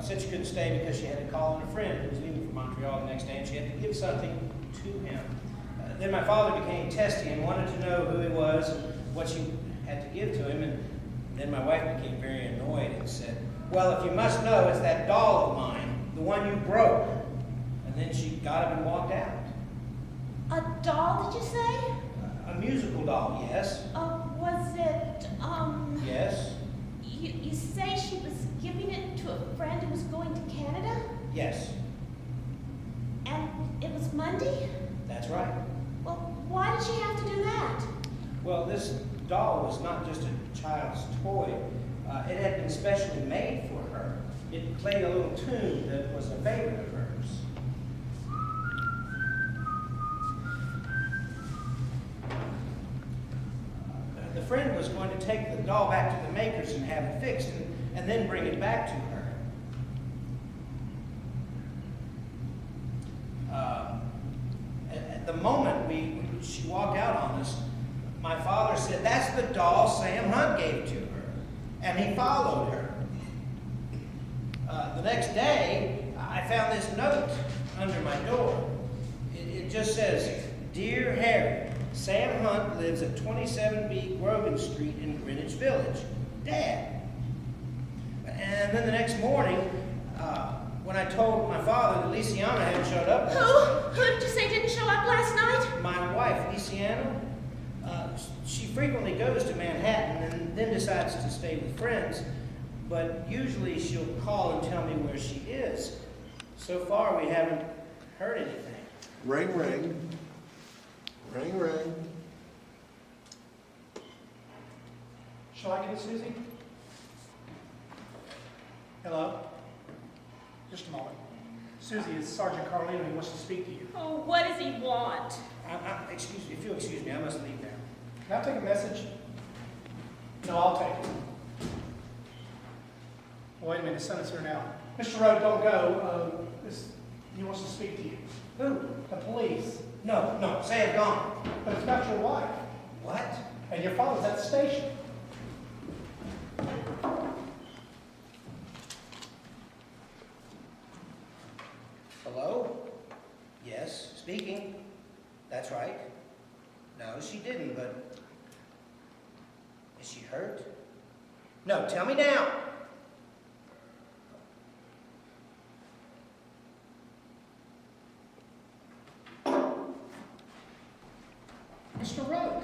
said she couldn't stay because she had to call on a friend who was leaving for Montreal the next day, and she had to give something to him. Then my father became testy and wanted to know who he was and what she had to give to him, and then my wife became very annoyed and said, "Well, if you must know, it's that doll of mine, the one you broke." And then she got up and walked out. A doll, did you say? A musical doll, yes. Was it, Yes. You say she was giving it to a friend who was going to Canada? Yes. And it was Monday? That's right. Well, why did she have to do that? Well, this doll was not just a child's toy. It had been specially made for her. It played a little tune that was a favorite of hers. The friend was going to take the doll back to the makers and have it fixed and then bring it back to her. At the moment she walked out on us, my father said, "That's the doll Sam Hunt gave to her." And he followed her. The next day, I found this note under my door. It just says, "Dear Harry, Sam Hunt lives at 27B Grogan Street in Greenwich Village. Dad." And then the next morning, when I told my father that Lysiana hadn't showed up. Who did you say didn't show up last night? My wife, Lysiana. She frequently goes to Manhattan and then decides to stay with friends, but usually she'll call and tell me where she is. So far, we haven't heard anything. Ring, ring. Ring, ring. Shall I get it, Susie? Hello? Just a moment. Susie, it's Sergeant Carlino. He wants to speak to you. Oh, what does he want? Excuse me, if you'll excuse me, I must leave now. Can I take a message? No, I'll take it. Wait a minute, his son is here now. Mr. Rowe, don't go. He wants to speak to you. Who? The police. No, say it gone. But it's about your wife. What? And your father's at the station. Hello? Yes, speaking. That's right. No, she didn't, but is she hurt? No, tell me now. Mr. Rowe.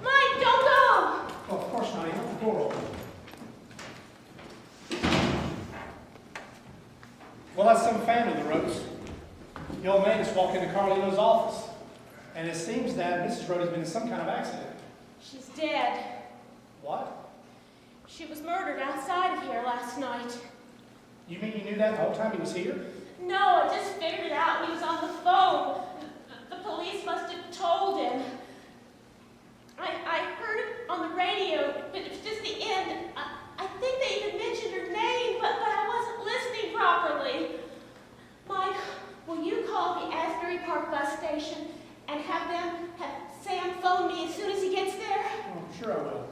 Mike, don't go! Oh, of course not. He left the door open. Well, that's some family, the Rhodes. The old man just walked into Carlino's office. And it seems that Mrs. Rhodes has been in some kind of accident. She's dead. What? She was murdered outside of here last night. You mean you knew that the whole time he was here? No, I just figured it out when he was on the phone. The police must have told him. I heard it on the radio, but it was just the end. I think they even mentioned her name, but I wasn't listening properly. Mike, will you call the Asbury Park bus station and have Sam phone me as soon as he gets there? Oh, sure I will.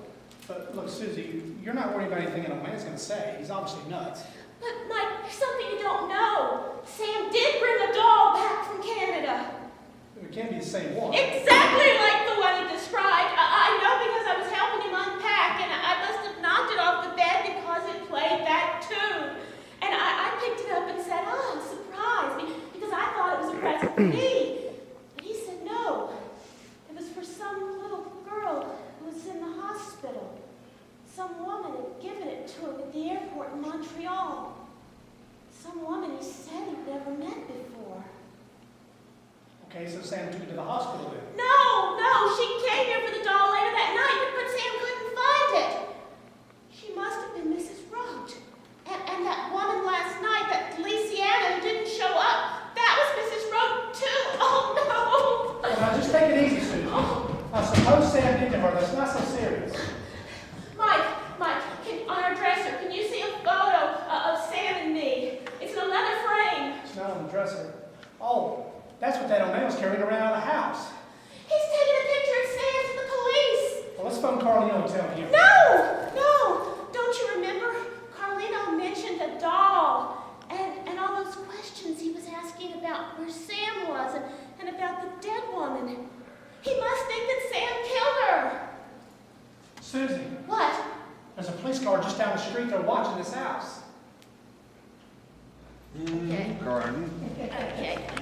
But look, Susie, you're not worried about anything an old man's going to say. He's obviously nuts. But Mike, there's something you don't know. Sam did bring a doll back from Canada. It can't be the same one. Exactly like the one he described. I know because I was helping him unpack, and I must have knocked it off the bed because it played that tune. And I picked it up and said, "Oh, surprise me," because I thought it was a present for me. But he said no. It was for some little girl who was in the hospital. Some woman had given it to him at the airport in Montreal. Some woman he said he'd never met before. Okay, so Sam took it to the hospital then. No, she came here for the doll later that night, but Sam couldn't find it. She must have been Mrs. Rote. And that woman last night, that Lysiana who didn't show up, that was Mrs. Rote too. Oh no! Well, now just take it easy, Susie. I suppose Sam did to her. That's not so serious. Mike, on our dresser, can you see a photo of Sam and me? It's in a leather frame. It's not on the dresser. Oh, that's what that old man was carrying around out of the house. He's taking a picture of Sam to the police. police car just down the street. They're watching this house. Okay. Garden. Okay.